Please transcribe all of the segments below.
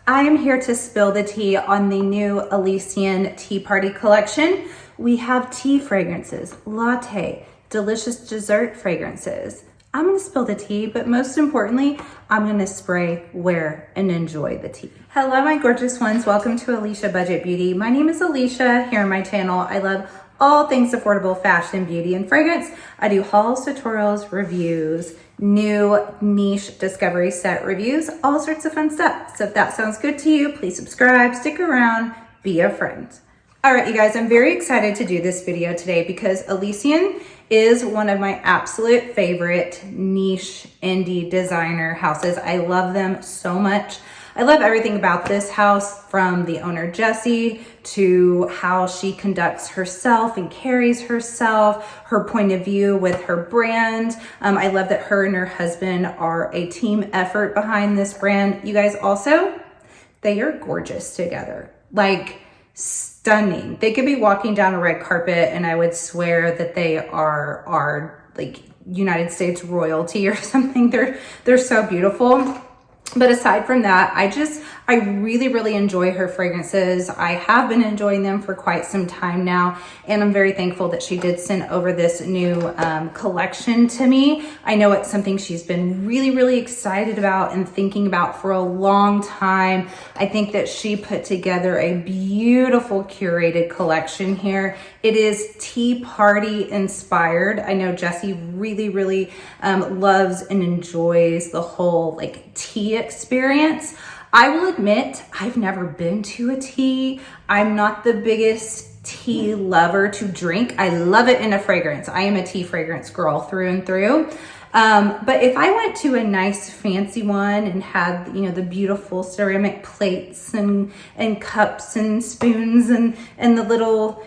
I am here to spill the tea on the new Elysian Tea Party collection. We have tea fragrances, latte, delicious dessert fragrances. I'm gonna spill the tea, but most importantly, I'm gonna spray, wear, and enjoy the tea. Hello, my gorgeous ones. Welcome to Alicia Budget Beauty. My name is Alicia here on my channel. I love all things affordable fashion, beauty, and fragrance. I do hauls, tutorials, reviews, new niche discovery set reviews, all sorts of fun stuff. So if that sounds good to you, please subscribe, stick around, be a friend. All right, you guys, I'm very excited to do this video today because Elysian is one of my absolute favorite niche indie designer houses. I love them so much. I love everything about this house, from the owner Jessie to how she conducts herself and carries herself, her point of view with her brand. I love that her and her husband are a team effort behind this brand. You guys also, they are gorgeous together, like stunning. They could be walking down a red carpet and I would swear that they are like United States royalty or something. They're so beautiful. But aside from that, I really enjoy her fragrances. I have been enjoying them for quite some time now, and I'm very thankful that she did send over this new collection to me. I know it's something she's been really excited about and thinking about for a long time. I think that she put together a beautiful curated collection here. It is tea party inspired. I know Jessie really loves and enjoys the whole like tea experience. I will admit, I've never been to a tea. I'm not the biggest tea lover to drink. I love it in a fragrance. I am a tea fragrance girl through and through. But if I went to a nice fancy one and had, you know, the beautiful ceramic plates and cups and spoons and the little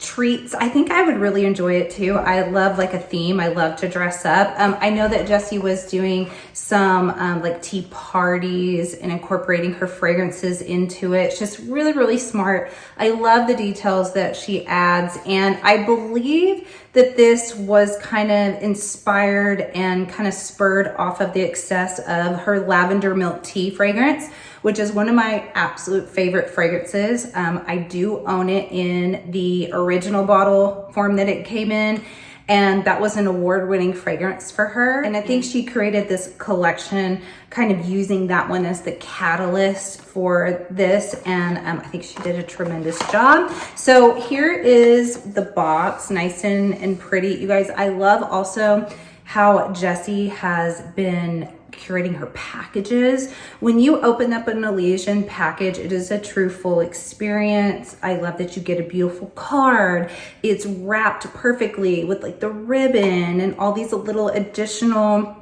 treats, I think I would really enjoy it too. I love like a theme. I love to dress up. I know that Jessie was doing some like tea parties and incorporating her fragrances into it. It's just really smart. I love the details that she adds, and I believe that this was kind of inspired and kind of spurred off of the excess of her Lavender Milk Tea fragrance, which is one of my absolute favorite fragrances. I do own it in the original bottle form that it came in, and that was an award-winning fragrance for her. And I think she created this collection kind of using that one as the catalyst for this, and I think she did a tremendous job. So here is the box, nice and pretty. You guys, I love also how Jessie has been curating her packages. When you open up an Elysian package, it is a true full experience. I love that you get a beautiful card. It's wrapped perfectly with like the ribbon and all these little additional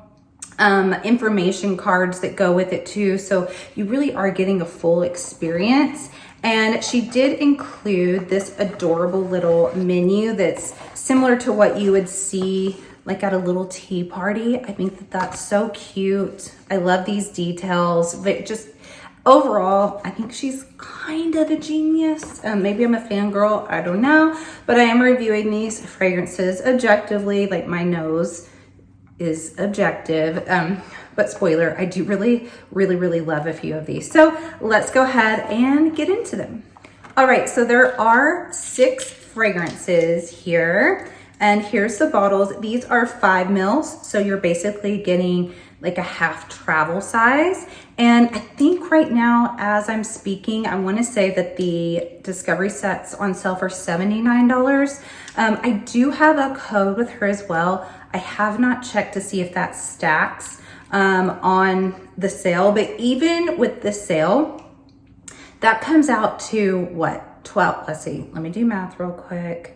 information cards that go with it too. So you really are getting a full experience. And she did include this adorable little menu that's similar to what you would see like at a little tea party. I think that that's so cute. I love these details, but just overall, I think she's kind of a genius. Maybe I'm a fangirl, I don't know, but I am reviewing these fragrances objectively, like my nose is objective. But spoiler, I do really love a few of these. So let's go ahead and get into them. All right, so there are 6 fragrances here. And here's the bottles. These are 5 mils, so you're basically getting like a half travel size. And I think right now, as I'm speaking, I want to say that the discovery sets on sale for $79. I do have a code with her as well. I have not checked to see if that stacks on the sale, but even with the sale, that comes out to what, 12? Let's see, let me do math real quick.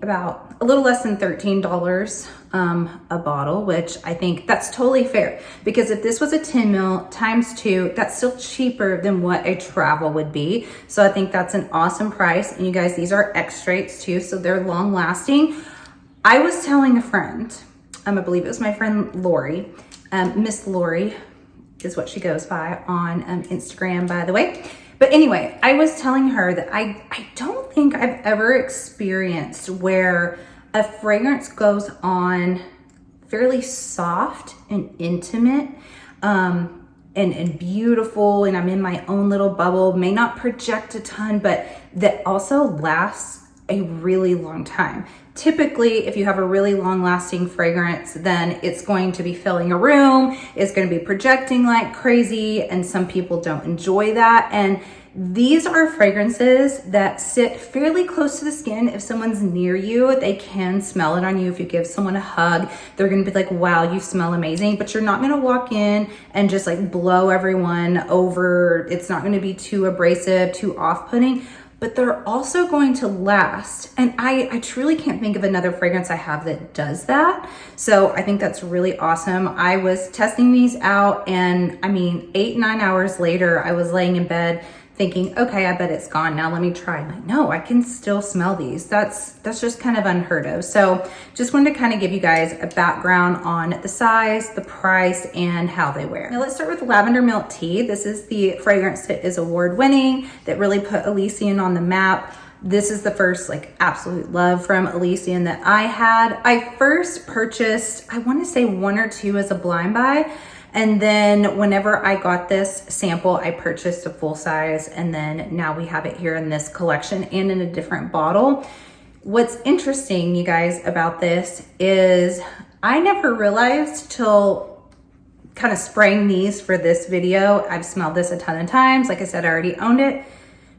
About a little less than $13 a bottle, which I think that's totally fair, because if this was a 10 mil times 2, that's still cheaper than what a travel would be. So I think that's an awesome price. And you guys, these are X-Straits too, so they're long lasting. I was telling a friend, I believe it was my friend Lori, Miss Lori is what she goes by on Instagram, by the way. But anyway, I was telling her that I don't think I've ever experienced where a fragrance goes on fairly soft and intimate and beautiful, and I'm in my own little bubble, may not project a ton, but that also lasts a really long time. Typically, if you have a really long lasting fragrance, then it's going to be filling a room, it's going to be projecting like crazy, and some people don't enjoy that. And these are fragrances that sit fairly close to the skin. If someone's near you, they can smell it on you. If you give someone a hug, they're gonna be like, wow, you smell amazing, but you're not gonna walk in and just like blow everyone over. It's not gonna be too abrasive, too off-putting, but they're also going to last. And I truly can't think of another fragrance I have that does that. So I think that's really awesome. I was testing these out, and I mean, 8-9 hours later, I was laying in bed thinking, okay, I bet it's gone. Now let me try. I'm like, no, I can still smell these. That's just kind of unheard of. So just wanted to kind of give you guys a background on the size, the price, and how they wear. Now let's start with Lavender Milk Tea. This is the fragrance that is award-winning, that really put Elysian on the map. This is the first like absolute love from Elysian that I had. I first purchased, I want to say 1 or 2 as a blind buy. And then whenever I got this sample, I purchased a full size, and then now we have it here in this collection and in a different bottle. What's interesting, you guys, about this is I never realized till kind of spraying these for this video. I've smelled this a ton of times. Like I said, I already owned it,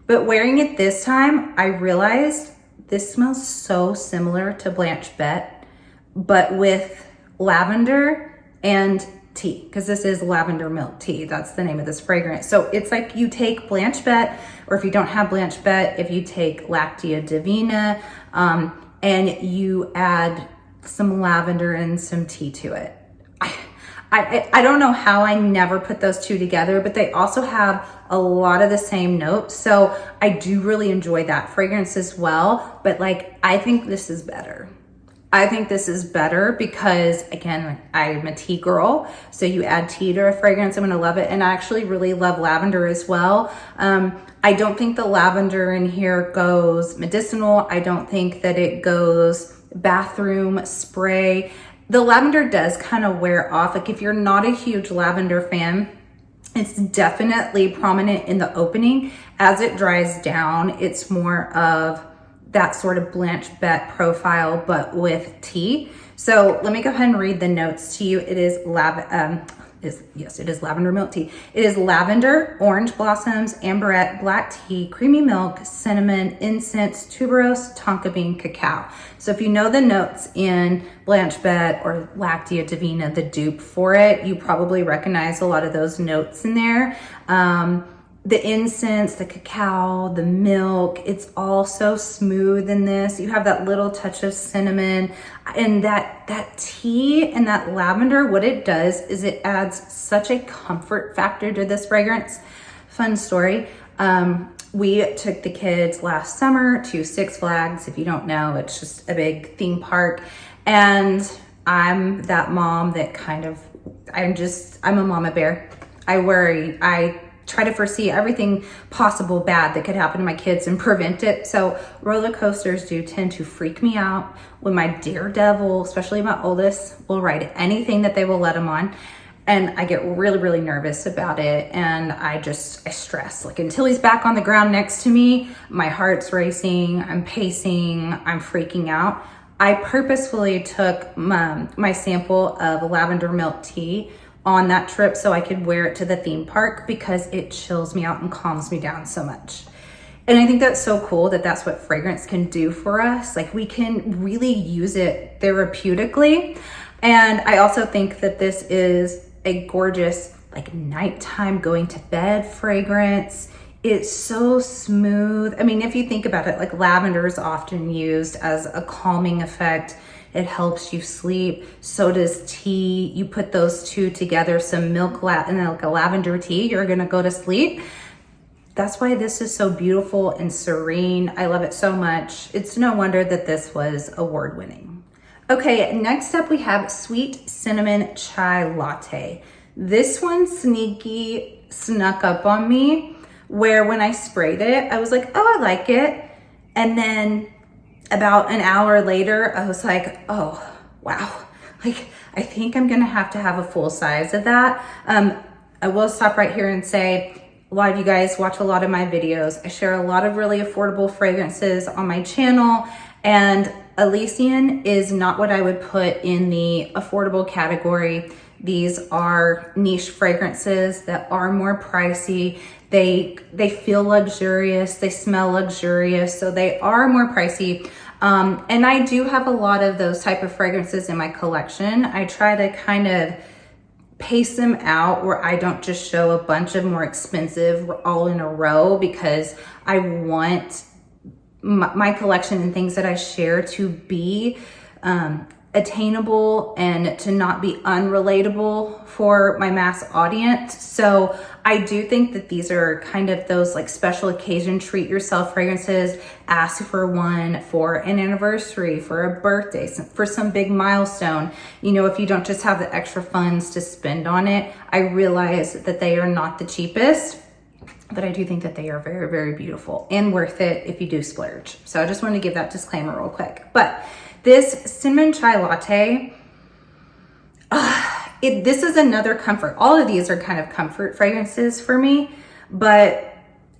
but wearing it this time, I realized this smells so similar to Blanche Bet, but with lavender and tea, because this is Lavender Milk Tea. That's the name of this fragrance. So it's like you take Blanche Bet, or if you don't have Blanche Bet, if you take Lactia Divina, and you add some lavender and some tea to it. I don't know how I never put those two together, but they also have a lot of the same notes. So I do really enjoy that fragrance as well. But like, I think this is better. I think this is better because, again, I'm a tea girl. So you add tea to a fragrance, I'm gonna love it. And I actually really love lavender as well. I don't think the lavender in here goes medicinal. I don't think that it goes bathroom spray. The lavender does kind of wear off. Like if you're not a huge lavender fan, it's definitely prominent in the opening. As it dries down, it's more of that sort of Blanche Bet profile, but with tea. So let me go ahead and read the notes to you. It is it is Lavender Milk Tea. It is lavender, orange blossoms, amberette, black tea, creamy milk, cinnamon, incense, tuberose, tonka bean, cacao. So if you know the notes in Blanche Bet or Lactia Divina, the dupe for it, you probably recognize a lot of those notes in there. The incense, the cacao, the milk, it's all so smooth in this. You have that little touch of cinnamon, and that tea and that lavender, what it does is it adds such a comfort factor to this fragrance. Fun story. We took the kids last summer to Six Flags. If you don't know, it's just a big theme park. And I'm that mom that I'm a mama bear. I worry. I try to foresee everything possible bad that could happen to my kids and prevent it. So roller coasters do tend to freak me out. When my daredevil, especially my oldest, will ride anything that they will let him on. And I get really, really nervous about it. And I stress. Like until he's back on the ground next to me, my heart's racing, I'm pacing, I'm freaking out. I purposefully took my sample of lavender milk tea on that trip so I could wear it to the theme park because it chills me out and calms me down so much. And I think that's so cool that that's what fragrance can do for us. Like we can really use it therapeutically. And I also think that this is a gorgeous like nighttime going to bed fragrance. It's so smooth. I mean, if you think about it, like lavender is often used as a calming effect. It helps you sleep. So does tea. You put those two together, some milk and like a lavender tea, you're gonna go to sleep. That's why this is so beautiful and serene. I love it so much. It's no wonder that this was award winning. Okay, next up we have Sweet Cinnamon Chai Latte. This one snuck up on me where when I sprayed it, I was like, oh, I like it. And then about an hour later, I was like, oh, wow. Like, I think I'm gonna have to have a full size of that. I will stop right here and say, a lot of you guys watch a lot of my videos. I share a lot of really affordable fragrances on my channel, and Elysian is not what I would put in the affordable category. These are niche fragrances that are more pricey. They feel luxurious, they smell luxurious, so they are more pricey. And I do have a lot of those type of fragrances in my collection. I try to kind of pace them out where I don't just show a bunch of more expensive all in a row, because I want my collection and things that I share to be attainable and to not be unrelatable for my mass audience. So I do think that these are kind of those like special occasion treat yourself fragrances. Ask for one for an anniversary, for a birthday, for some big milestone. You know, if you don't just have the extra funds to spend on it, I realize that they are not the cheapest, but I do think that they are very, very beautiful and worth it if you do splurge. So I just want to give that disclaimer real quick. But this cinnamon chai latte, this is another comfort. All of these are kind of comfort fragrances for me, but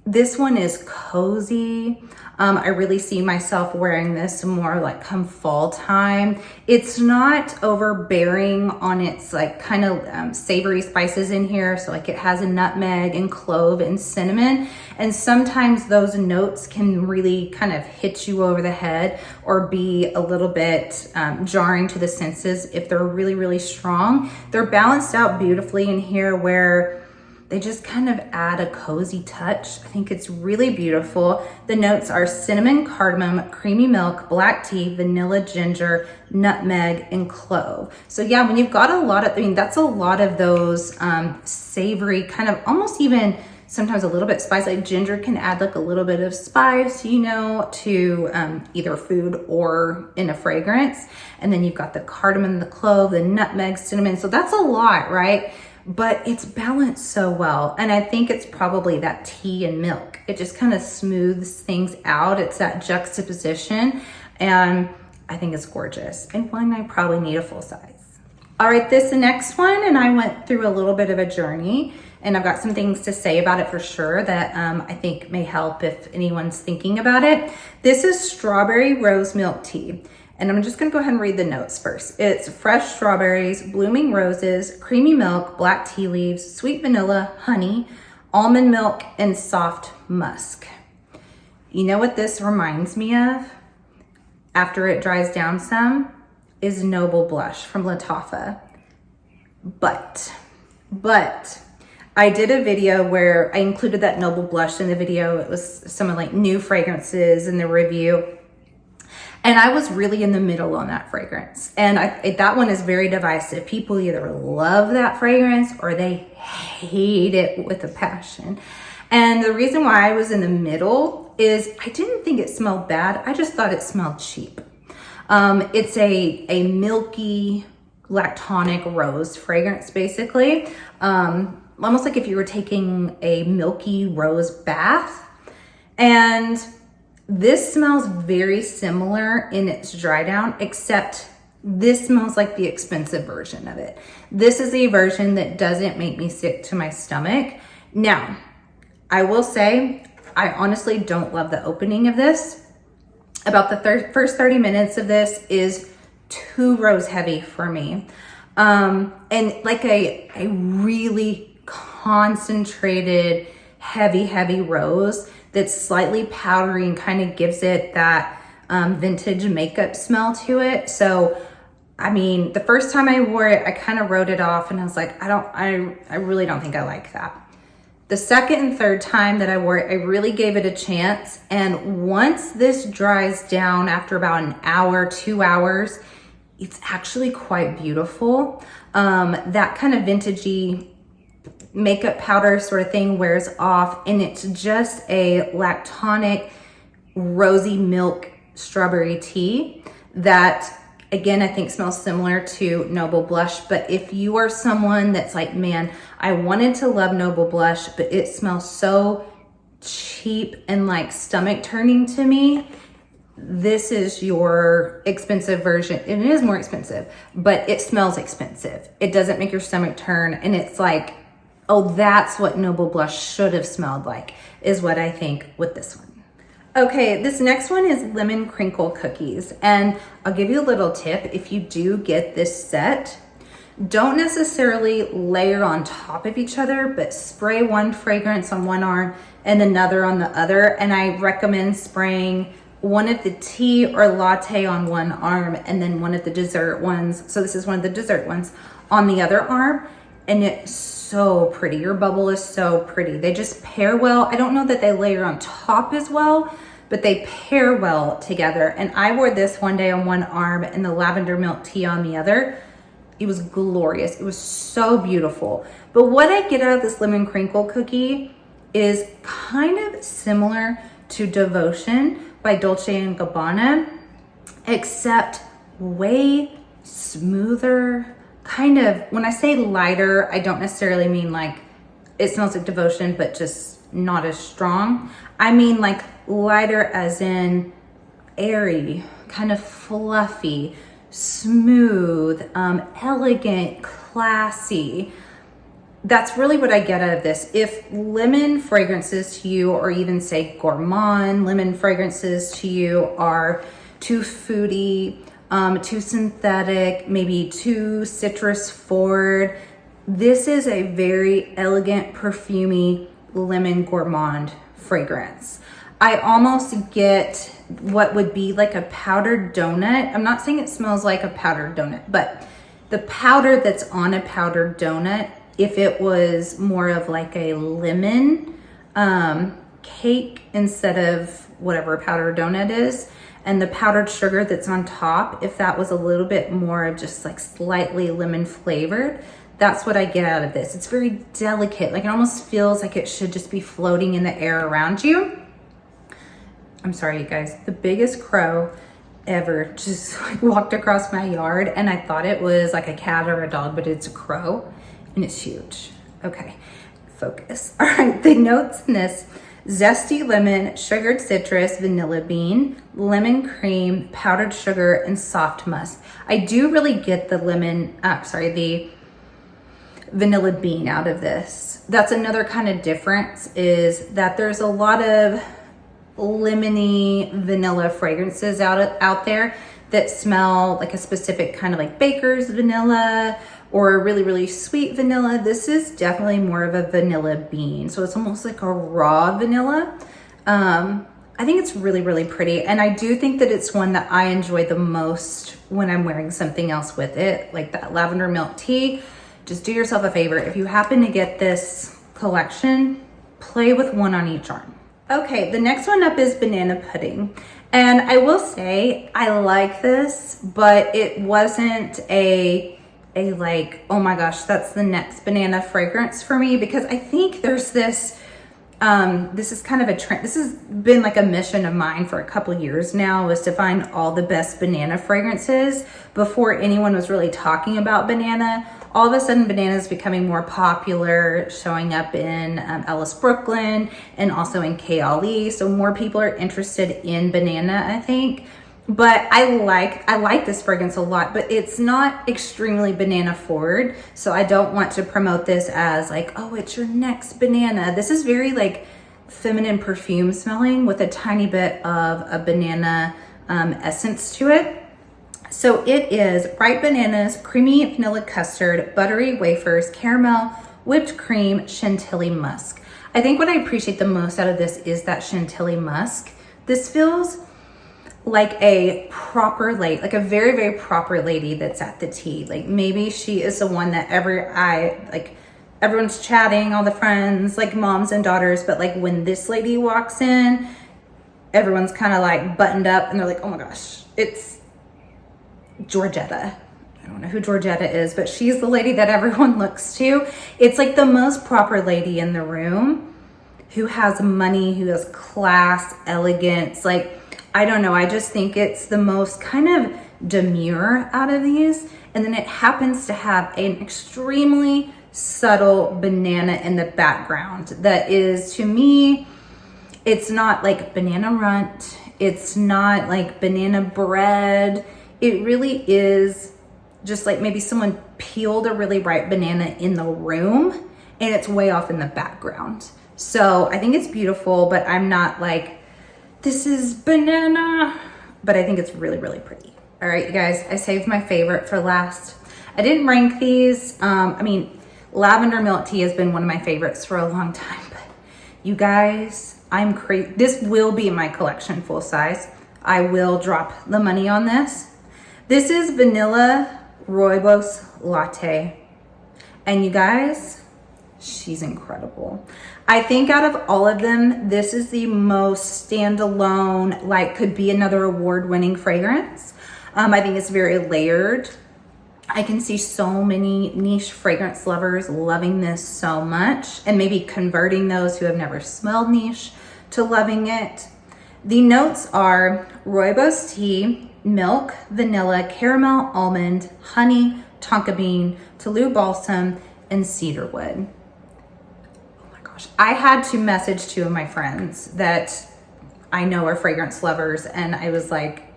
this one is cozy. I really see myself wearing this more like come fall time. It's not overbearing on its like kind of savory spices in here. So like it has a nutmeg and clove and cinnamon. And sometimes those notes can really kind of hit you over the head or be a little bit jarring to the senses if they're really, really strong. They're balanced out beautifully in here where they just kind of add a cozy touch. I think it's really beautiful. The notes are cinnamon, cardamom, creamy milk, black tea, vanilla, ginger, nutmeg, and clove. So yeah, when you've got a lot of, I mean, that's a lot of those savory, kind of almost even sometimes a little bit spicy. Like ginger can add like a little bit of spice, you know, to either food or in a fragrance. And then you've got the cardamom, the clove, the nutmeg, cinnamon. So that's a lot, right? But it's balanced so well. And I think it's probably that tea and milk. It just kind of smooths things out. It's that juxtaposition. And I think it's gorgeous. And one I probably need a full size. All right, this next one, and I went through a little bit of a journey, and I've got some things to say about it for sure that I think may help if anyone's thinking about it. This is Strawberry Rose Milk Tea. And I'm just gonna go ahead and read the notes first. It's fresh strawberries, blooming roses, creamy milk, black tea leaves, sweet vanilla, honey, almond milk, and soft musk. You know what this reminds me of? After it dries down some, is Noble Blush from Latte. But I did a video where I included that Noble Blush in the video. It was some of like new fragrances in the review. And I was really in the middle on that fragrance. And that one is very divisive. People either love that fragrance or they hate it with a passion. And the reason why I was in the middle is I didn't think it smelled bad. I just thought it smelled cheap. It's a milky lactonic rose fragrance, basically. Almost like if you were taking a milky rose bath. And this smells very similar in its dry down, except this smells like the expensive version of it. This is a version that doesn't make me sick to my stomach. Now, I will say, I honestly don't love the opening of this. About the first 30 minutes of this is too rose heavy for me. And like a really concentrated, heavy rose that's slightly powdery and kind of gives it that vintage makeup smell to it. So, I mean, the first time I wore it, I kind of wrote it off and I was like, I really don't think I like that. The second and third time that I wore it, I really gave it a chance. And once this dries down after about an hour, 2 hours, it's actually quite beautiful. That kind of vintagey makeup powder sort of thing wears off, and it's just a lactonic rosy milk strawberry tea that, again, I think smells similar to Noble Blush. But if you are someone that's like, man, I wanted to love Noble Blush, but it smells so cheap and like stomach turning to me, this is your expensive version. It is more expensive, but it smells expensive. It doesn't make your stomach turn, and it's like Oh, that's what Noble Blush should have smelled like, is what I think with this one. Okay, this next one is Lemon Crinkle Cookies. And I'll give you a little tip. If you do get this set, don't necessarily layer on top of each other, but spray one fragrance on one arm and another on the other. And I recommend spraying one of the tea or latte on one arm and then one of the dessert ones. So this is one of the dessert ones on the other arm. And it's so pretty. Your bubble is so pretty. They just pair well. I don't know that they layer on top as well, but they pair well together. And I wore this one day on one arm and the Lavender Milk Tea on the other. It was glorious. It was so beautiful. But what I get out of this Lemon Crinkle Cookie is kind of similar to Devotion by Dolce & Gabbana, except way smoother. Kind of, when I say lighter, I don't necessarily mean like it smells like Devotion, but just not as strong. I mean like lighter as in airy, kind of fluffy, smooth, elegant, classy. That's really what I get out of this. If lemon fragrances to you, or even say gourmand lemon fragrances to you, are too foodie, too synthetic, maybe too citrus forward, this is a very elegant, perfumey lemon gourmand fragrance. I almost get what would be like a powdered donut. I'm not saying it smells like a powdered donut, but the powder that's on a powdered donut, if it was more of like a lemon cake instead of whatever a powdered donut is, and the powdered sugar that's on top, if that was a little bit more of just like slightly lemon flavored, that's what I get out of this. It's very delicate. Like it almost feels like it should just be floating in the air around you. I'm sorry, you guys. The biggest crow ever just like walked across my yard, and I thought it was like a cat or a dog, but it's a crow, and it's huge. Okay, focus. All right, the notes in this: zesty lemon, sugared citrus, vanilla bean, lemon cream, powdered sugar, and soft musk. I do really get the the vanilla bean out of this. That's another kind of difference, is that there's a lot of lemony vanilla fragrances out there that smell like a specific kind of like baker's vanilla or a really, really sweet vanilla. This is definitely more of a vanilla bean. So it's almost like a raw vanilla. I think it's really, really pretty. And I do think that it's one that I enjoy the most when I'm wearing something else with it, like that Lavender Milk Tea. Just do yourself a favor. If you happen to get this collection, play with one on each arm. Okay, the next one up is Banana Pudding. And I will say, I like this, but it wasn't a like, oh my gosh, that's the next banana fragrance for me, because I think there's this, this is kind of a trend. This has been like a mission of mine for a couple years now, was to find all the best banana fragrances before anyone was really talking about banana. All of a sudden, banana is becoming more popular, showing up in Ellis Brooklyn and also in KLE. So more people are interested in banana, I think. But I like this fragrance a lot, but it's not extremely banana forward. So I don't want to promote this as like, oh, it's your next banana. This is very like feminine perfume smelling with a tiny bit of a banana essence to it. So it is ripe bananas, creamy vanilla custard, buttery wafers, caramel, whipped cream, chantilly musk. I think what I appreciate the most out of this is that chantilly musk. This feels like a proper lady, like a very, very proper lady that's at the tea. Like maybe she is the one that everyone's chatting, all the friends, like moms and daughters, but like when this lady walks in, everyone's kind of like buttoned up and they're like, oh my gosh, it's Georgetta. I don't know who Georgetta is, but she's the lady that everyone looks to. It's like the most proper lady in the room, who has money, who has class, elegance. Like, I don't know. I just think it's the most kind of demure out of these. And then it happens to have an extremely subtle banana in the background that is, to me, it's not like banana runt. It's not like banana bread. It really is just like maybe someone peeled a really ripe banana in the room and it's way off in the background. So I think it's beautiful, but I'm not like, this is banana, but I think it's really, really pretty. All right, you guys, I saved my favorite for last. I didn't rank these. I mean, Lavender Milk Tea has been one of my favorites for a long time, but you guys, I'm crazy. This will be in my collection full size. I will drop the money on this. This is Vanilla Rooibos Latte. And you guys, she's incredible. I think out of all of them, this is the most standalone, like could be another award-winning fragrance. I think it's very layered. I can see so many niche fragrance lovers loving this so much and maybe converting those who have never smelled niche to loving it. The notes are Rooibos tea, milk, vanilla, caramel, almond, honey, tonka bean, Toulouse balsam, and cedarwood. Oh my gosh. I had to message 2 of my friends that I know are fragrance lovers, and I was like,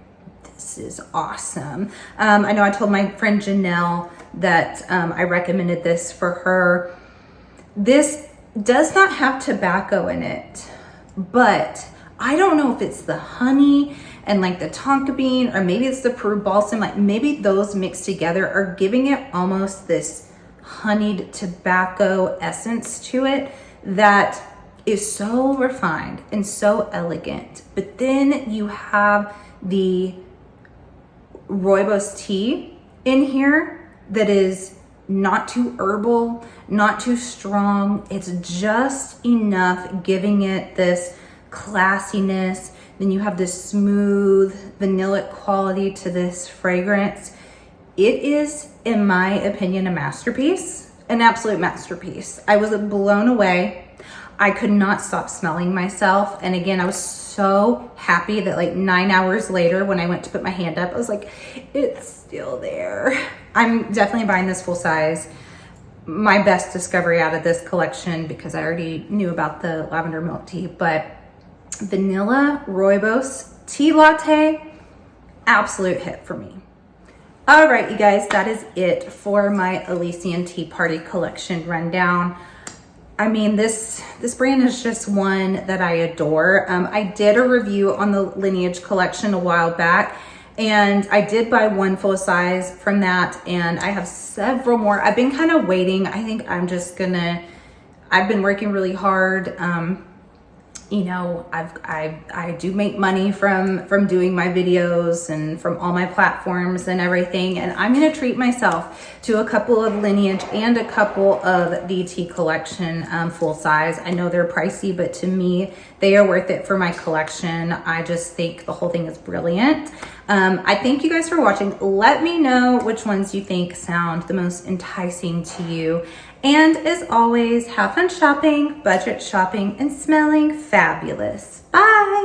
this is awesome. I know I told my friend Janelle that I recommended this for her. This does not have tobacco in it, but I don't know if it's the honey and like the tonka bean, or maybe it's the Peru balsam, like maybe those mixed together are giving it almost this honeyed tobacco essence to it that is so refined and so elegant. But then you have the Rooibos tea in here that is not too herbal, not too strong. It's just enough, giving it this classiness. Then you have this smooth vanilla quality to this fragrance. It is, in my opinion, a masterpiece, an absolute masterpiece. I was blown away. I could not stop smelling myself. And again, I was so happy that like 9 hours later when I went to put my hand up, I was like, it's still there. I'm definitely buying this full size. My best discovery out of this collection, because I already knew about the Lavender Milk Tea, but Vanilla Rooibos Tea Latte, absolute hit for me. All right, you guys, that is it for my Elysian Tea Party collection rundown. I mean, this brand is just one that I adore. I did a review on the Lineage collection a while back, and I did buy one full size from that, and I have several more. I've been kind of waiting. I think I'm just gonna, I've been working really hard. You know, I do make money from doing my videos and from all my platforms and everything. And I'm going to treat myself to a couple of Lineage and a couple of DT collection full size. I know they're pricey, but to me, they are worth it for my collection. I just think the whole thing is brilliant. I thank you guys for watching. Let me know which ones you think sound the most enticing to you. And as always, have fun shopping, budget shopping, and smelling fabulous. Bye.